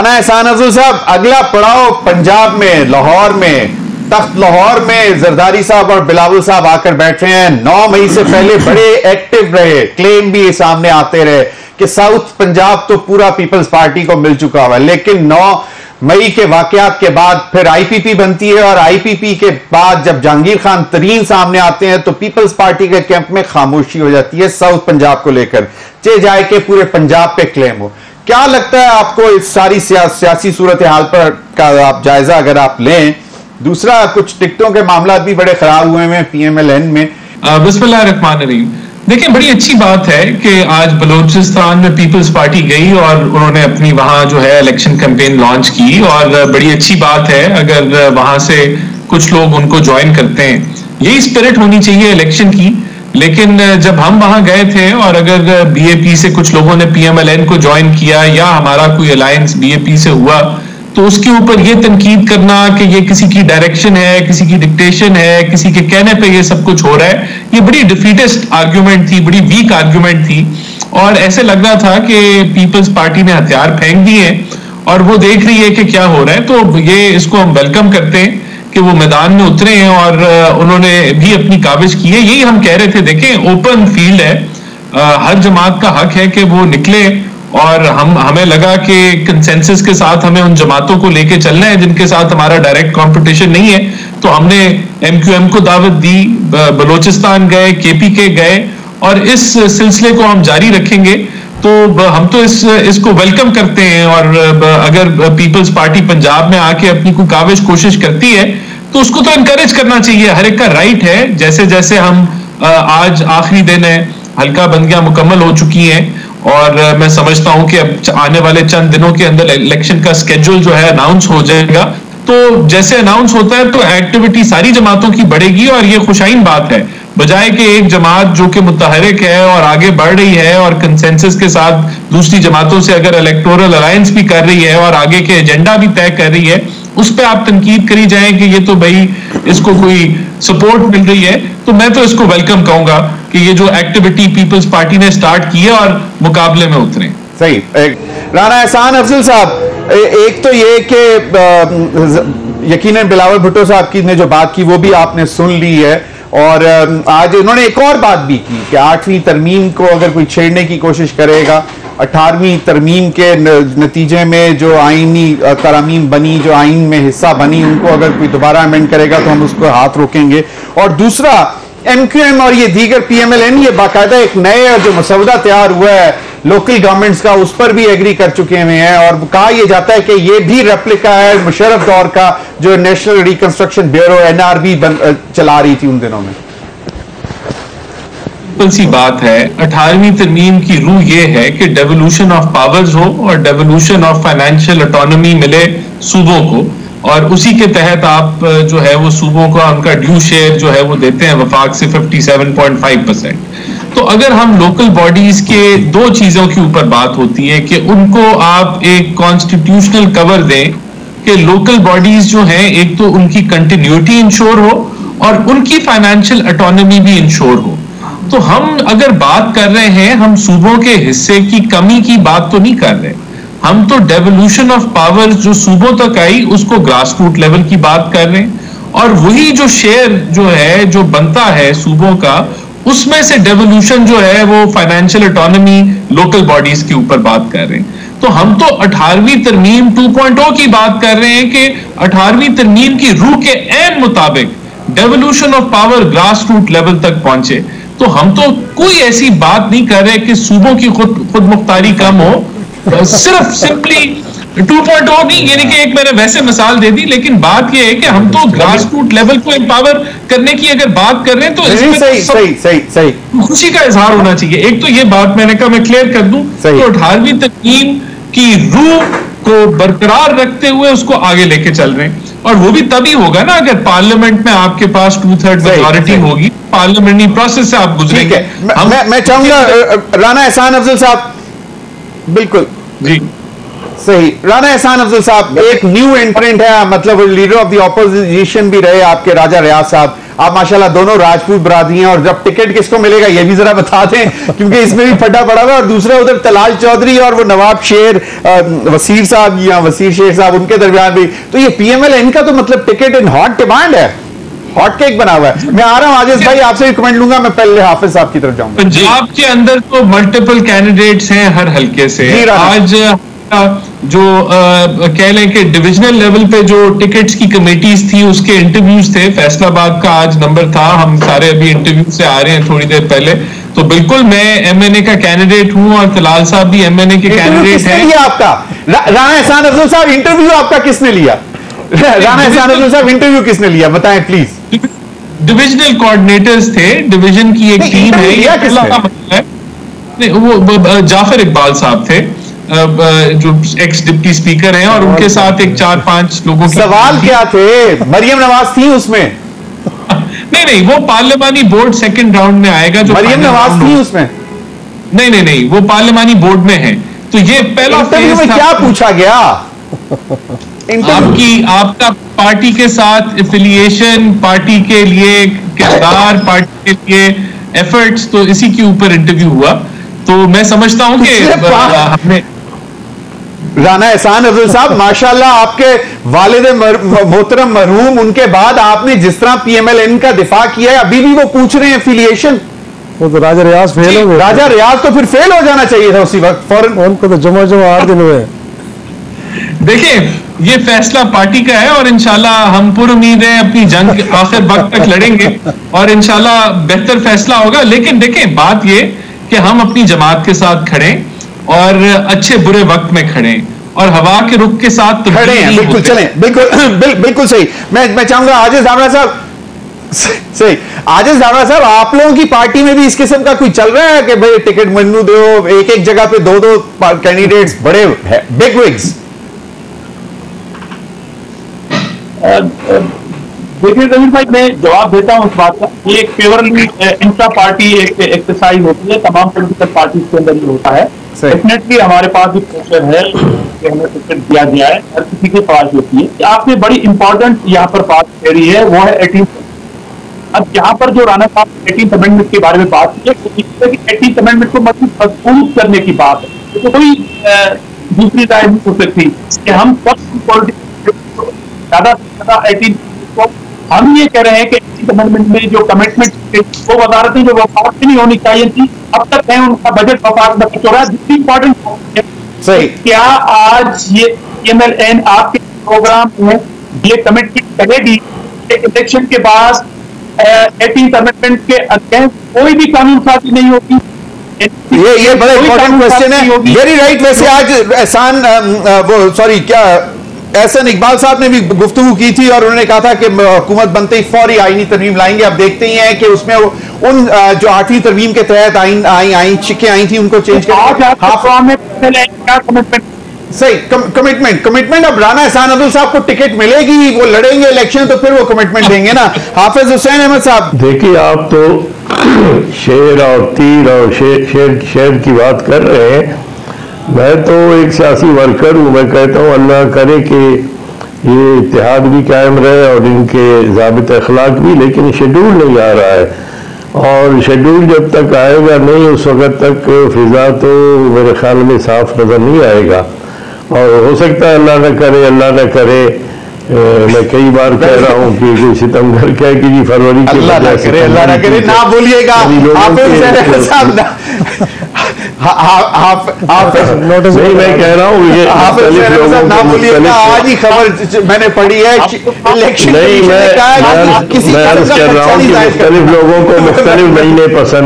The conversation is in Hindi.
राना एहसान अफजल साहब, अगला पड़ाव पंजाब में, लाहौर में, तख्त लाहौर में जरदारी साहब और बिलावल साहब आकर बैठ रहे हैं। 9 मई से पहले बड़े एक्टिव रहे, क्लेम भी सामने आते रहे कि साउथ पंजाब तो पूरा पीपल्स पार्टी को मिल चुका हुआ, लेकिन 9 मई के वाकयात के बाद फिर आईपीपी बनती है और आईपीपी के बाद जब जहांगीर खान तरीन सामने आते हैं तो पीपल्स पार्टी के कैंप में खामोशी हो जाती है साउथ पंजाब को लेकर, चाहे जाए कि पूरे पंजाब पे क्लेम हो। क्या लगता है आपको इस सारी सियासी सूरत हाल पर का आप जायजा अगर आप लें? दूसरा, कुछ टिकटों के मामला भी बड़े खराब हुए हैं पीएमएलएन में। बिस्मिल्लाहिर्रहमानिर्रहीम। देखिए, बड़ी अच्छी बात है कि आज बलूचिस्तान में पीपल्स पार्टी गई और उन्होंने अपनी वहां जो है इलेक्शन कैंपेन लॉन्च की, और बड़ी अच्छी बात है अगर वहां से कुछ लोग उनको ज्वाइन करते हैं। यही स्पिरिट होनी चाहिए इलेक्शन की। लेकिन जब हम वहां गए थे और अगर बीएपी से कुछ लोगों ने पीएमएलएन को ज्वाइन किया या हमारा कोई अलायंस बीएपी से हुआ, तो उसके ऊपर ये तनकीद करना कि ये किसी की डायरेक्शन है, किसी की डिक्टेशन है, किसी के कहने पे ये सब कुछ हो रहा है, ये बड़ी डिफीटेस्ट आर्ग्यूमेंट थी, बड़ी वीक आर्ग्यूमेंट थी। और ऐसे लग रहा था कि पीपल्स पार्टी ने हथियार फेंक दिए और वो देख रही है कि क्या हो रहा है। तो ये इसको हम वेलकम करते हैं कि वो मैदान में उतरे हैं और उन्होंने भी अपनी काबिज की है। यही हम कह रहे थे, देखें ओपन फील्ड है, हर जमात का हक है कि वो निकले, और हमें लगा कि कंसेंसस के साथ हमें उन जमातों को लेके चलना है जिनके साथ हमारा डायरेक्ट कंपटीशन नहीं है। तो हमने एमक्यूएम को दावत दी, बलूचिस्तान गए, केपीके गए, और इस सिलसिले को हम जारी रखेंगे। तो हम तो इसको वेलकम करते हैं, और अगर पीपल्स पार्टी पंजाब में आके अपनी कोई काबिज कोशिश करती है तो उसको तो इनकरेज करना चाहिए, हर एक का राइट है। जैसे जैसे हम आज आखिरी दिन है, हल्का बंदियां मुकम्मल हो चुकी हैं, और मैं समझता हूं कि अब आने वाले चंद दिनों के अंदर इलेक्शन का स्केड्यूल जो है अनाउंस हो जाएगा। तो जैसे अनाउंस होता है तो एक्टिविटी सारी जमातों की बढ़ेगी, और ये खुशाइन बात है, बजाय कि एक जमात जो कि मुतहरिक है और आगे बढ़ रही है और कंसेंसस के साथ दूसरी जमातों से अगर इलेक्टोरल अलायंस भी कर रही है और आगे के एजेंडा भी तय कर रही है, उस पर आप तनकीद करी जाए कि ये तो भाई इसको कोई सपोर्ट मिल रही है। तो मैं तो इसको वेलकम कहूंगा कि ये जो एक्टिविटी पीपल्स पार्टी ने स्टार्ट की है और मुकाबले में उतरे। सही। राना एहसान अफजल साहब, एक तो ये कि यकीनन बिलावल भुट्टो साहब की ने जो बात की वो भी आपने सुन ली है, और आज इन्होंने एक और बात भी की कि 8वीं तरमीम को अगर कोई छेड़ने की कोशिश करेगा, 18वीं तरमीम के नतीजे में जो आईनी तरामीम बनी, जो आइन में हिस्सा बनी, उनको अगर कोई दोबारा अमेंड करेगा तो हम उसको हाथ रोकेंगे। और दूसरा, एमक्यूएम और ये दीगर पीएमएलएन ये बाकायदा एक नए जो मसौदा तैयार हुआ है लोकल गवर्नमेंट्स का, उस पर भी एग्री कर चुके हुए हैं, और कहा यह जाता है कि ये भी रेप्लिका है मुशर्रफ दौर का जो नेशनल रिकंस्ट्रक्शन ब्यूरो एनआरबी चला रही थी उन दिनों में। सी बात है, 18वीं तरमीम की रूह ये है कि डेवोल्यूशन ऑफ पावर्स हो और डेवोल्यूशन ऑफ फाइनेंशियल ऑटोनॉमी मिले सूबों को, और उसी के तहत आप जो है वो सूबों का उनका ड्यू शेयर जो है वो देते हैं वफाक से 57.5%। तो अगर हम लोकल बॉडीज के दो चीजों के ऊपर बात होती है कि उनको आप एक कॉन्स्टिट्यूशनल कवर दें कि लोकल बॉडीज जो हैं एक तो उनकी कंटिन्यूटी इंश्योर हो और उनकी फाइनेंशियल ऑटोनॉमी भी इंश्योर हो। तो हम अगर बात कर रहे हैं, हम सूबों के हिस्से की कमी की बात तो नहीं कर रहे, हम तो डेवोल्यूशन ऑफ पावर्स जो सूबों तक आई उसको ग्रास रूट लेवल की बात कर रहे हैं, और वही जो शेयर जो है जो बनता है सूबों का, उसमें से डेवोल्यूशन जो है वो फाइनेंशियल ऑटोनॉमी लोकल बॉडीज के ऊपर बात कर रहे हैं। तो हम तो 18वीं तरमीम 2.0 की बात कर रहे हैं कि 18वीं तरमीम की रूह के ऐन मुताबिक devolution of power grass root level तक पहुंचे। तो हम तो कोई ऐसी बात नहीं कर रहे कि सूबों की खुद मुख्तारी कम हो, सिर्फ सिंपली 2.0 नहीं, यानी कि एक मैंने वैसे मिसाल दे दी, लेकिन बात यह है कि हम तो ग्रास रूट लेवल को एम्पावर करने की अगर बात कर रहे हैं तो इसमें खुशी का इजहार होना चाहिए। एक तो ये बात मैंने कहा मैं क्लियर कर दूं, तो 18वीं तरमीम की रूह को बरकरार रखते हुए उसको आगे लेके चल रहे हैं, और वो भी तभी होगा ना अगर पार्लियामेंट में आपके पास 2/3 मेजॉरिटी होगी, पार्लियामेंट्री प्रोसेस से आप गुजरेंगे। मैं चाहूंगा राना एहसान अफजल साहब, बिल्कुल जी सही। राना एहसान अफजल साहब एक न्यू एंट्रेंट है, मतलब लीडर ऑफ द ऑपोजिशन भी रहे आपके राजा रियाज साहब, आप माशाल्लाह दोनों राजपूत बरादरी हैं, और जब टिकट किसको मिलेगा ये भी जरा बता दें, क्योंकि इसमें भी फटा पड़ा हुआ। और दूसरा उधर तलाल चौधरी और वो नवाब शेर वसीर साहब या वसीर शेर साहब, उनके दरमियान भी। तो ये PMLN का तो मतलब टिकट इन हॉट डिमांड है, हॉट केक बना हुआ है। मैं आ रहा हूं आजिज भाई, आपसे भी कमेंट लूंगा, मैं पहले हाफिज साहब की तरफ जाऊंगा। पंजाब के अंदर तो मल्टीपल कैंडिडेट्स हैं हर हल्के से। आज जो कह लें कि डिविजनल लेवल पे जो टिकट्स की कमेटीज थी उसके इंटरव्यूज थे। फैसलाबाद का आज नंबर था, हम सारे अभी इंटरव्यू से आ रहे हैं थोड़ी देर पहले। तो बिल्कुल मैं MNA का कैंडिडेट हूं और तलाल साहब भी MNA के कैंडिडेट हैं। आपका राणा एहसान अफजल साहब, इंटरव्यू आपका किसने लिया? राणा एहसान अफजल साहब, इंटरव्यू किसने लिया बताएं प्लीज। डिविजनल कोऑर्डिनेटर्स थे, डिवीजन की एक टीम है। ये पहला मसला है। वो जाफर इकबाल साहब थे जो एक्स डिप्टी स्पीकर हैं, और उनके साथ एक 4-5 लोगों की। सवाल क्या थे? मरियम नवाज थी उसमें? नहीं, वो पार्लियामानी बोर्ड सेकंड राउंड में आएगा। जो मरियम नवाज थी उसमें? नहीं, वो पार्लियामानी बोर्ड में है। तो ये पहला फेज था। क्या पूछा गया? आपका पार्टी के साथ एफिलिएशन, पार्टी के लिए किरदार, पार्टी के लिए एफर्ट्स, तो इसी के ऊपर इंटरव्यू हुआ। तो मैं समझता हूं कि हमने राणा एहसान अफजल साहब, माशाल्लाह आपके वालिद मोहतरम मरहूम, उनके बाद आपने जिस तरह PMLN का दिफा किया है, अभी भी वो पूछ रहे हैं एफिलिएशन। वो तो राजा रियाज फेल हो गए। राजा रियाज तो फिर फेल हो जाना चाहिए था उसी वक्त फौरन। उनको तो जमा 8 दिन हुए। देखिए, ये फैसला पार्टी का है और इंशाल्लाह हम पूरी उम्मीद है अपनी जंग आखिर वक्त तक लड़ेंगे और इंशाल्लाह बेहतर फैसला होगा। लेकिन देखें, बात ये कि हम अपनी जमात के साथ खड़े और अच्छे बुरे वक्त में खड़े और हवा के रुख के साथ खड़े हैं। बिल्कुल चलें, बिल्कुल सही। मैं चाहूंगा आजिज दामरा साहब, सही आजिज दामरा साहब, आप लोगों की पार्टी में भी इस किस्म का कोई चल रहा है कि भाई टिकट मन्नू दो, एक जगह पे 2 कैंडिडेट्स बड़े बिग विग्स? देखिए जमीर भाई, मैं जवाब देता हूं उस बात का। ये एक प्योरली इंट्रा पार्टी एक एक्सरसाइज होती है, तमाम पॉलिटिकल पार्टी के अंदर ही होता है। डेफिनेटली हमारे पास भी प्रेशर है कि हमें टिकट दिया गया है, हर किसी की ख्वाहिश होती है। आपने बड़ी इंपॉर्टेंट यहाँ पर बात करी है, वो है 18। अब यहाँ पर जो राणा साहब 18th अमेंडमेंट के बारे में बात की है, 18th अमेंडमेंट को मजबूत करने की बात है, तो कोई दूसरी राय नहीं हो सकती कि हम ज्यादा से ज्यादा 18 को हम ये कह रहे हैं कि 18th अमेंडमेंट में जो कमिटमेंट वो वजारतें जो वफाक की नहीं होनी चाहिए थी, अब तक है उनका बजट वफाक में हो रहा है। दूसरी इंपॉर्टेंट सही, क्या आज ये PMLN आपके प्रोग्राम में ये कमिटमेंट करेगी कि इलेक्शन के बाद 18th अमेंडमेंट के अगेंस्ट कोई भी कानून साजी नहीं होगी? ये बड़ा इंपॉर्टेंट क्वेश्चन है। Very right. वैसे आज एहसान वो सॉरी क्या एहसन इकबाल साहब ने भी गुफ्तगू की थी और उन्होंने कहा था कि हुकूमत बनते ही फौरी आईनी तरमीम लाएंगे। अब देखते ही हैं कि उसमें उन जो 8वीं तरमीम के तहत आईन शिकें आई थी उनको चेंज कर सही कमिटमेंट। अब राणा एहसान अब्दुल साहब को टिकट मिलेगी, वो लड़ेंगे इलेक्शन, तो फिर वो कमिटमेंट देंगे ना। हाफिज हुसैन अहमद साहब, देखिए आप तो शेर और तीर और शेर की बात कर रहे हैं। मैं तो एक सियासी वर्कर हूँ। मैं कहता हूँ अल्लाह करे कि ये इत्तेहाद भी कायम रहे और इनके ज़ाबित अखलाक भी, लेकिन शेड्यूल नहीं आ रहा है और शेड्यूल जब तक आएगा नहीं उस वक़्त तक फिज़ा तो मेरे ख्याल में साफ नज़र नहीं आएगा। और हो सकता है अल्लाह न करे मैं कई बार कह रहा हूँ कि कोई सितमगर कहे कि जी फरवरी के अल्लाह ना करे ना बोलिएगा। नहीं, मैं कह रहा हूँ ये ना बोलिएगा। आज ही खबर मैंने पढ़ी है इलेक्शन नहीं, मैं अर्ज कर रहा हूँ कि मुख्तलिफ लोगों को मुख्तलिफ महीने पसंद